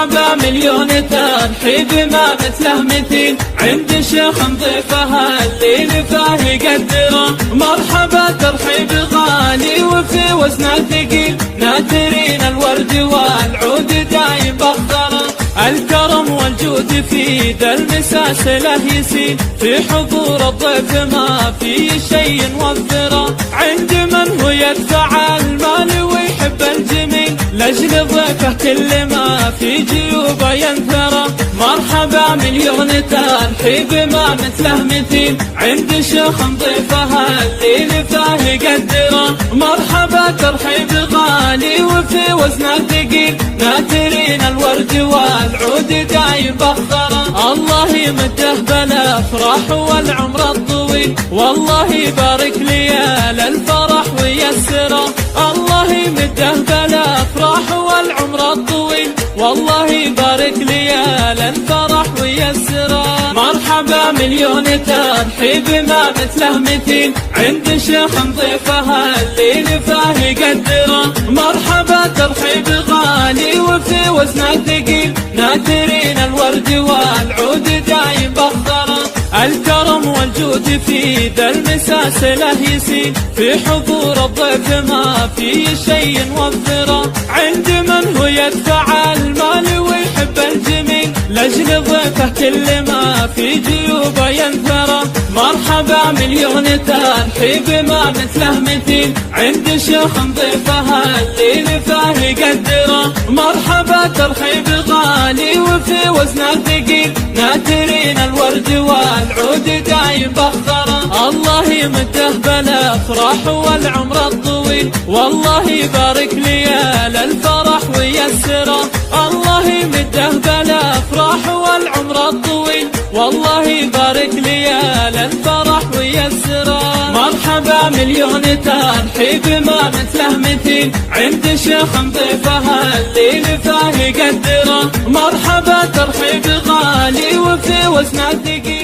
مرحبا مليون ترحيب ما مثله مثيل عند شيخ نضيفها الليل فاه يقدره. مرحبا ترحيب غالي وفي وزنه ثقيل ناثرين الورد والعود دايم بخضره. الكرم والجود في ذا المساس له يسيل في حضور الضيف ما في شيء نوفره. عند من هو يدفع المال ويحب الجميل لاجل ضيفه كل ما في جيوبه ينثره. مرحبا مليون ترحيب ما مثله مثيل عند شيخ نضيفها الليل فاه يقدره. مرحبا ترحيب غالي وفي وزنه ثقيل ناثرين الورد والعود دايم بخضره. الله يمده بالافراح والعمر الطويل والله يبارك ليال الفرح ويسره. الله يمده بالافراح والعمر الطويل والله يبارك ليال الفرح ويسره. مرحبا مليون ترحيب ما مثله مثيل عند شيخ نضيفها الليل فاه يقدره. مرحبا ترحيب غالي وفي وزنه ثقيل ناثرين الورد والعود دايم بخضره. الكرم والجود في ذا المساس له يسيل في حضور الضيف ما في شيء نوفره. عند من هو يدفع المال ويحب الجميل لاجل ضيفه كل ما في جيوبه ينثره. مرحبا مليون ترحيب ما مثله مثيل عند شيخ نضيفها الليل فاه يقدره. مرحبا ترحيب غالي وفي وزنه ثقيل ناثرين الورد والعود دايم بخضره. الله يمده بالافراح والعمر الطويل والله يبارك ليال الفرح ويسره. الله يمده بالافراح والعمر الطويل والله يبارك ليال الفرح ويسره. مرحبا مليون ترحيب ما مثله مثيل عند شيخ نضيفها الليل فاه يقدره. مرحبا ترحيب غالي وفي وزنه ثقيل